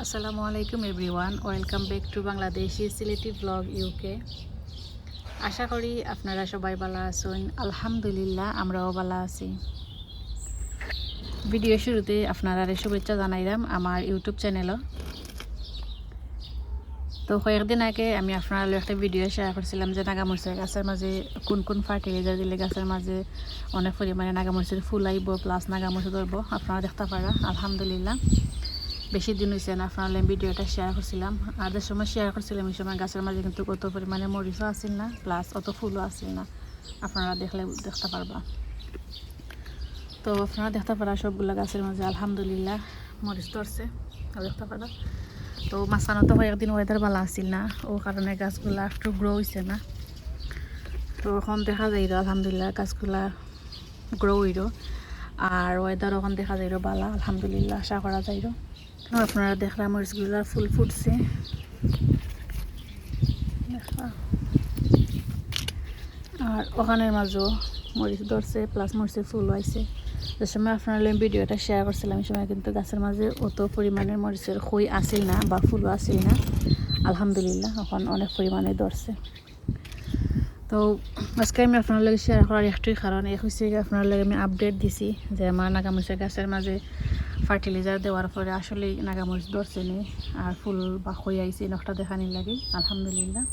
আসসালামু আলাইকুম everyone, welcome back to Bangladeshi Sylheti blog UK. আশা করি আপনারা সবাই ভালো আছেন। আলহামদুলিল্লাহ আমরাও ভালো আছি। ভিডিও শুরুতে আপনারা শুভেচ্ছা জানাইলাম আমার ইউটিউব চ্যানেলও। তো কয়েকদিন আগে আমি আপনার একটা ভিডিও শেয়ার করছিলাম যে নাগামরিচের গাছের মাঝে কোন কোন ফার্টিলাইজার দিলে গাছের মাঝে অনেক পরিমাণে নাগামরিচের ফুল আইব প্লাস নাগামরিচ ধরবো। আপনারা দেখতে পারা আলহামদুলিল্লাহ বেশি দিন হয়েছে না আপনার ভিডিওটা শেয়ার করছিলাম। আর যে সময় শেয়ার করছিলাম এই সময় গাছের মাঝে কিন্তু কত পরিমাণে মরিচও আসছিল না, প্লাস অত ফুলও আসছিল না। আপনারা দেখতে পারবা। তো আপনারা দেখতে পারা সবগুলো গাছের মাঝে আলহামদুলিল্লাহ মরিচ ধরছে দেখতে পারা। তো মাঝখানে তো কয়েকদিন ওয়েদার ভালো আসছিল না, ও কারণে গাছগুলা একটু গ্রো হয়েছে না। তো এখন দেখা যাইল আলহামদুলিল্লাহ গাছগুলা গ্রো হইল, আর ওয়েদার এখন দেখা যাইল ভালো আলহামদুলিল্লাহ, আশা করা যাইল। আপনারা দেখলাম মরিচগুলার ফুল ফুটছে, আর ওখানের মাঝেও মরিচ ধরছে প্লাস মরিচের ফুল হয়েছে। যে সময় আপনার ভিডিওটা শেয়ার করছিলাম এই সময় কিন্তু গাছের মাঝে অত পরিমাণের মরিচের খই আসিল না বা ফুলও আসিল না। আলহামদুলিল্লাহ এখন অনেক পরিমাণে ধরছে। তো আজকে আমি আপনার লগে শেয়ার করার একটাই কারণ এক হচ্ছে আপনার লগে আমি আপডেট দিছি যে আমার নাগামরিচের গাছের মাঝে ফার্টিলাইজার দেওয়ার পরে আসলে নাগামরিচ ধরছে নি আর ফুল বা খই আইছে নকটা দেখানি লাগে আলহামদুলিল্লাহ,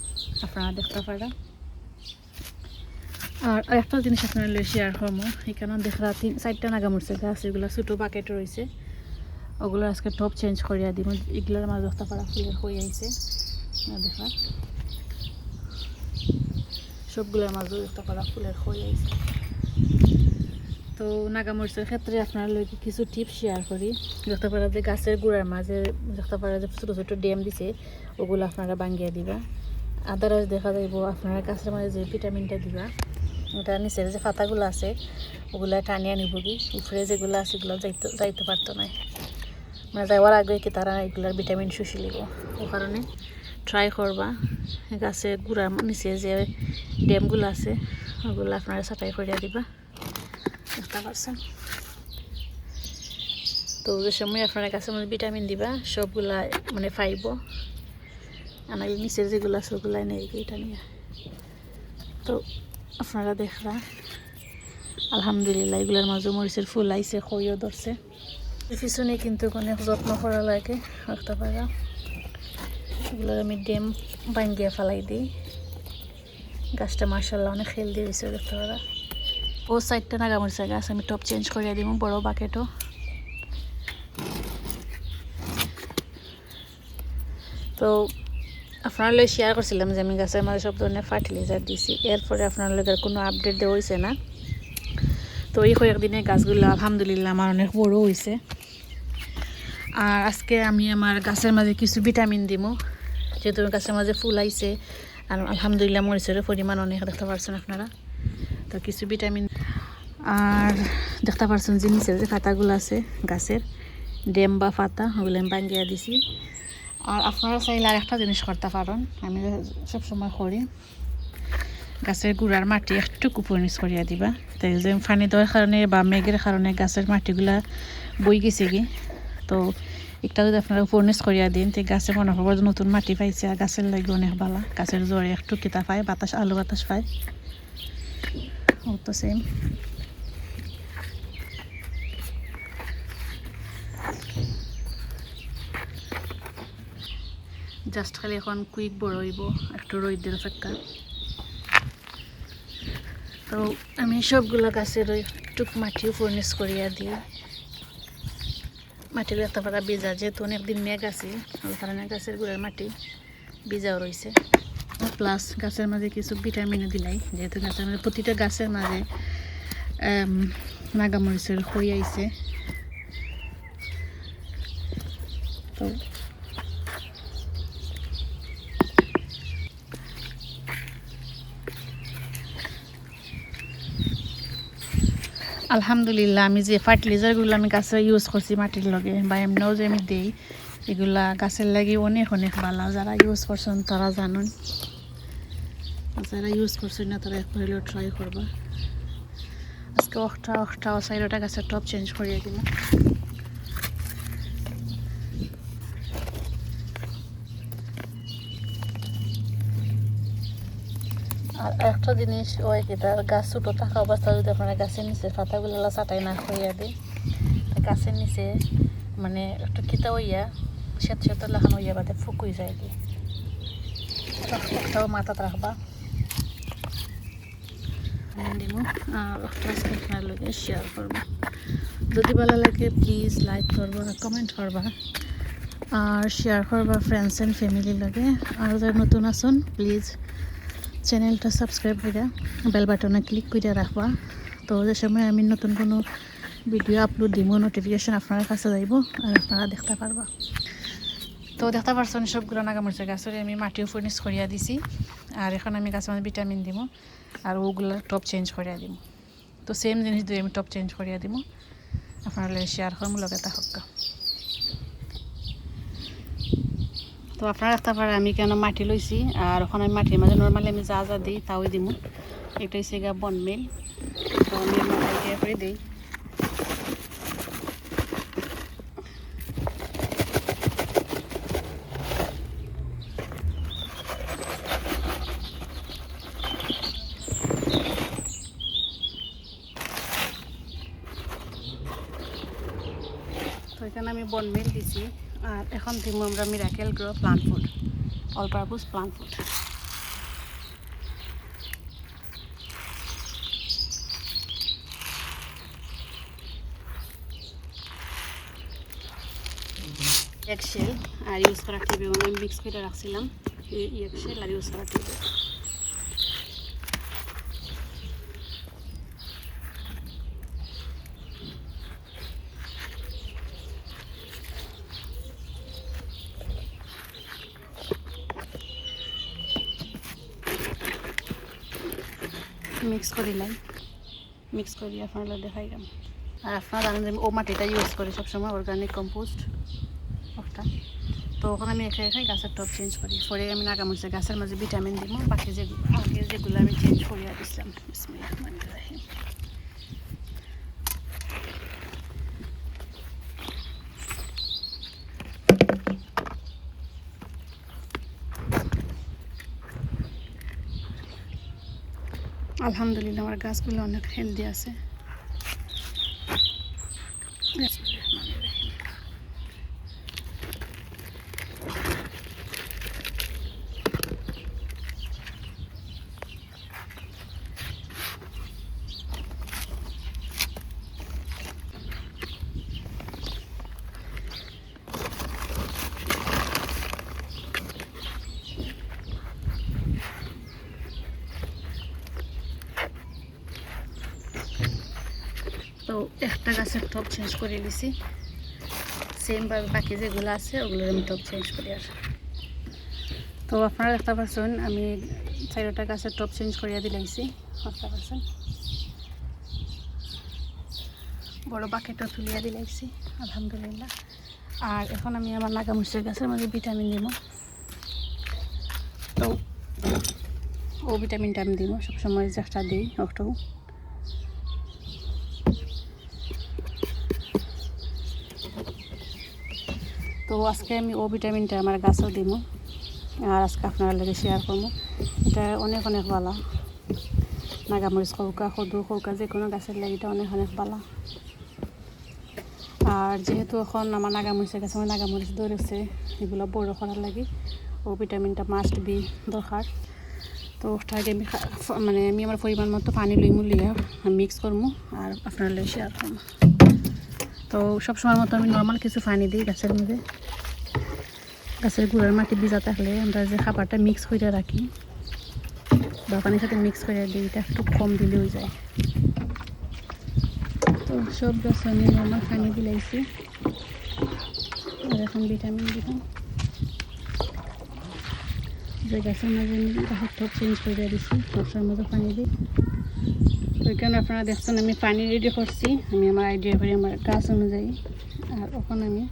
আপনারা দেখতে পারা। আর একটা জিনিস আপনার শেয়ার করবো, এখানে দেখা 3-4টা নাগামরিচের গাছ, এগুলো ছোটো বাকেট রয়েছে, ওগুলো আজকে টপ চেঞ্জ করিয়া দিব। এগুলোর মাঝে দেখতে পারা ফুলের খই আইছে দেখা, সবগুলোর মাঝে দেখতে পারা ফুলের খই আইছে। তো নাগামরিচের ক্ষেত্রে আপনার লগে কিছু টিপস শেয়ার করি। দেখতে পারা যে গাছের গুঁড়ার মাঝে দেখতে পারা যে ছোটো ছোটো ড্যাম দিছে, ওগুলো আপনারা ভাঙিয়ে দিবা। আদারওয়াইজ দেখা যাইব আপনারা গাছের মাঝে যে ভিটামিনটা দিবা ওটা নিচের যে পাতাগুলো আছে ওগুলো টানিয়ে নিব, কি উপরে যেগুলো আছে এগুলো যাইতে পারতো না, মানে যাওয়ার আগে কি তারা এগুলার ভিটামিন শুষি লিব। ও কারণে ট্রাই করবা গাছের গুঁড়ার নিচে যে ড্যামগুলো আছে ওগুলো আপনারা ছাঁটাই করিয়া দিবা, দেখতে পারছেন। তো যে সময় আপনারা গাছের মধ্যে ভিটামিন দিবা সবগুলা মানে পাইব, আর নিচের যেগুলো আছে ওগুলো নেই এটা নিয়ে। তো আপনারা দেখরা আলহামদুলিল্লাহ এগুলোর মাঝে মরিচের ফুল আইছে, খইও ধরছে। পিছনে কিন্তু অনেক যত্ন করা লাগে রাখতে পারা। এগুলোর আমি ড্যাম ভাঙ্গিয়ে ফেলাই দিই। গাছটা মার্শাল্লাহ অনেক হেলদি হয়েছে দেখতে পারা। ও 4টা নাগামরিচের গাছ আমি টপ চেঞ্জ করিয়া দিব বড় বাকেটও। তো আপনার লগে শেয়ার করছিলাম যে আমি গাছের মাঝে সব ধরনের ফার্টিলাইজার দিছি, এরপরে আপনার লগে কোনো আপডেট দেওয়া হয়েছে না। তো এই কয়েকদিনে গাছগুলো আলহামদুলিল্লাহ আমার অনেক বড় হয়েছে। আর আজকে আমি আমার গাছের মাঝে কিছু ভিটামিন দিব, যেহেতু গাছের মাঝে ফুল আইছে আর আলহামদুলিল্লাহ মরিচের পরিমাণ অনেক দেখতে পারছেন আপনারা। তো কিছু ভিটামিন আর দেখতে পারছেন যে নিচের যে পাতাগুলো আছে গাছের ড্যাম বা পাতা ওগুলো আমি ভাঙ্গিয়া দিছি। আর আপনারা চাইলে আর একটা জিনিস করতে পারেন, আমি সবসময় করি গাছের গুঁড়ার মাটি একটু কুপনিস করিয়া দিবা। তাই যে পানি দেওয়ার কারণে বা মেঘের কারণে গাছের মাটিগুলা বই গেছে কি, তো একটা যদি আপনারা উপনিস করিয়া দিন তো গাছে মনে করবো নতুন মাটি পাইছে, আর গাছের লাগে অনেক ভালো, গাছের জ্বরে একটু কিতা পায় বাতাস আলো বাতাস পায়। ও তো সেম জাস্ট খালি এখন কুইক বড় হইব একটু রোদের অপেক্ষা। তো আমি সবগুলো গাছের একটু মাটিও ফার্নিশ করিয়া দিই। মাটিগুলো একটা পারা ভিজা, যেহেতু অনেকদিন মেঘ আছে ওই কারণে গাছের গুঁড়ার মাটি ভিজাও রয়েছে। প্লাস গাছের মাঝে কিছু ভিটামিনও দিলাই, যেহেতু গাছের মাঝে প্রতিটা গাছের মাঝে নাগামরিচের খই আইছে। তো আলহামদুলিল্লাহ আমি যে ফার্টিলাইজারগুলো আমি গাছে ইউজ করছি মাটির লগে বা এমনিও যে আমি দিই এগুলা গাছের লাগে অনেক অনেক ভালো। যারা ইউজ করছেন তারা জানুন, যারা ইউজ করছেন না তারা একবার হলেও ট্রাই করবা। আজকে অষ্টা 4টা গাছের টপ চেঞ্জ করিয়ে দিলাম। আর একটা জিনিস ওই কি তার গাছ ছোটো থাকা অবস্থা যদি আপনারা গাছের নিচে পাতাগুলো চাটাই না হইয়া দিই, গাছের নিচে মানে একটু খিতা হইয়া সেত লাগানো হইয়া বাদে ফুকুই যায় কি, একটাও মাথাত রাখবা। দিব আর আপনার লগে শেয়ার করবো। যদি ভালো লাগে প্লিজ লাইক করবো, কমেন্ট করবা আর শেয়ার করবা ফ্রেন্ডস অ্যান্ড ফ্যামিলির লগে। আর যারা নতুন আসুন প্লিজ চ্যানেলটা সাবস্ক্রাইব করে বেল বাটনে ক্লিক করে রাখবা। তো যে সময় আমি নতুন কোনো ভিডিও আপলোড দিব নোটিফিকেশন আপনার কাছে যাইব আর আপনারা দেখতে পারবা। তো দেখতে পারছেন সবগুলো নাগামরিচের গাছের আমি মাটিও ফার্নিশ করিয়া দিছি। আর এখন আমি গাছের মধ্যে ভিটামিন দিব আর ওগুলো টপ চেঞ্জ করিয়া দিব। তো সেম জিনিস দিয়ে আমি টপ চেঞ্জ করিয়া দিব, আপনারা শেয়ার করবো লগে থাকা। তো আপনারা দেখতে পারেন আমি কেন মাটি লইছি আর ওখানে আমি মাটির মাঝে নর্মালি আমি যা যা দিই তাও দিব। এটা হচ্ছে গা বনমেল, তো আমি আমার আইডিয়া করে দিই। তো এখানে আমি বনমেল দিছি আর এখন দিব আমরা Miracle Grow plant food, all purpose plant food. Eggshell আর ইউজ করা টিবে আমি মিক্স করে রাখছিলাম, এগশেল আর ইউজ করা টিবে। মিক্স করিলাম, মিক্স করি আপনারা দেখাইলাম। আর আপনারা জানেন যে ও মাটিটা ইউজ করি সবসময় অর্গানিক কম্পোস্ট ওটা। তো ওখানে আমি এখানে এখানে গাছের টপ চেঞ্জ করি, পরে আমি নাগামরিচের গাছের মাঝে ভিটামিন দিব, বাকি যেগুলো আমি চেঞ্জ করিয়া দিচ্ছিলাম। বিসমিল্লাহির রহমানির রহিম। আলহামদুলিল্লাহ আমার গাছগুলো অনেক হেলদি আছে। তো একটা গাছের টপ চেঞ্জ করে দিছি, সেমভাবে বাকি যেগুলো আছে ওগুলোর আমি টপ চেঞ্জ করি। আর তো আপনারা দেখতে পাচ্ছেন আমি 4টা গাছের টপ চেঞ্জ করিয়া দিলাইছি, দেখতে পাচ্ছেন বড় বাকেটও তুলিয়া দিলাইছি আলহামদুলিল্লাহ। আর এখন আমি আমার নাগামরিচের গাছের মধ্যে ভিটামিন দিব। তো ও ভিটামিনটা আমি দিব সবসময় যেটা দিই ওটাও। তো আজকে আমি ও ভিটামিনটা আমার গাছও দিব আর আজকে আপনার লগে শেয়ার করবো। এটা অনেক অনেক ভালো, নাগামরিচ খৌকা সদু খৌকা যে কোনো গাছের লাগে এটা অনেক অনেক ভালো। আর যেহেতু এখন আমার নাগামরিচের গাছে আমার নাগামরিচ ধরেছে, এগুলো বড় করার লাগে ও ভিটামিনটা মাস্ট বি দরকার। তো ওটাকে আমি মানে আমি আমার পরিমাণ মতো পানি লইমু লিয়া মিক্স করবো আর আপনার লগে শেয়ার করবো। তো সবসময় মতো আমি নর্মাল কিছু পানি দিই গাছের মধ্যে। গাছের গুঁড়ার মাটি ভিজা থাকলে আমরা যে খাবারটা মিক্স করে রাখি বা পানির সাথে মিক্স করে দিই, এটা একটু কম দিলেও যায়। তো সব গাছ আমি নর্মাল পানি দিলাইছি আর এখন ভিটামিন দিলাম। যে গাছের মাঝে আমি গাছের টপ চেঞ্জ করে দিচ্ছি, টপসের মধ্যে পানি দিই। তো এখানে আপনারা দেখছেন আমি পানি রেডি করছি, আমি আমার আইডিয়া করি আমার গাছ অনুযায়ী। আর ওখানে আমি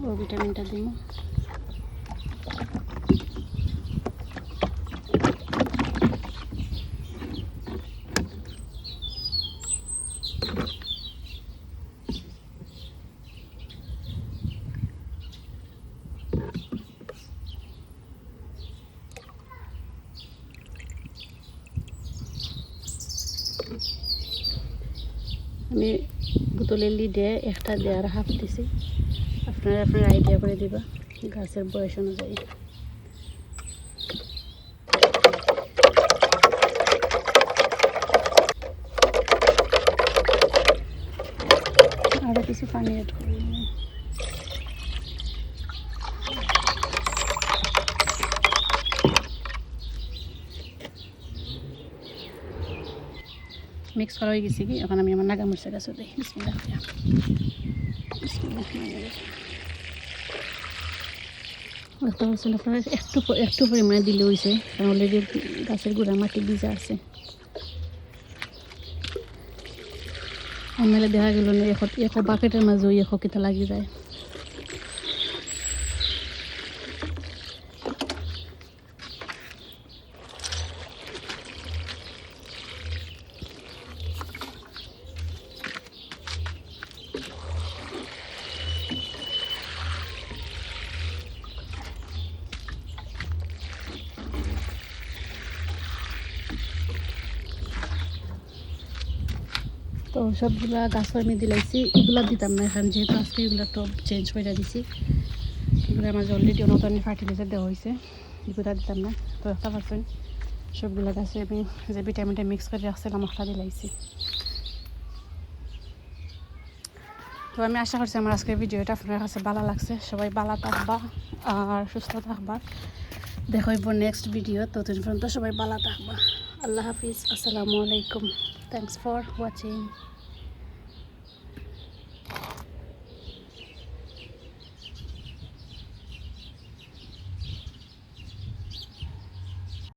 ও ভিটামিনটা দিব। আমি বোতলের লিডে একটা দেওয়ার হাফ দিছি, আপনারা আপনার আইডিয়া করে দিবা গাছের বয়স অনুযায়ী। আরও কিছু পানি অ্যাড করে নিলাম। মিক্স করা হয়ে গেছে কি, এখন আমি আমার নাগা মরিচের গাছও দিই। বিসমিল্লাহ বিসমিল্লাহ। বুঝতে পারছেন আপনারা, একটু পরিমাণে দিলে হয়েছে, কারণ অলরেডি গাছের গোড়া মাটি ভিজা আছে। নাহলে দেখা গেল না এখ বাকেটের মাঝেও এখ কিতা লাগি যায়। তো সবগুলা গাছ আমি দিলাইছি, এগুলা দিতাম না এখন, যেহেতু আজকে এগুলো টপ চেঞ্জ করে দিছি। এগুলোর মাঝে অলরেডি নতুন ফার্টিলাইজার দেওয়া হয়েছে, এগুলো দিতাম না। তো একটা পারছেন সবগুলো গাছে আমি যে ভিটামিনটা মিক্স করে রাখছিলাম মশলা দিলাইছি। তো আমি আশা করছি আমার আজকের ভিডিওটা আপনার কাছে ভালো লাগছে। সবাই ভালো থাকবা আর সুস্থ থাকবা। দেখা হইব নেক্সট ভিডিও, ততদিন পর্যন্ত সবাই ভালো থাকবা। আল্লাহ হাফিজ, আসসালামু আলাইকুম, থ্যাংকস ফর ওয়াচিং।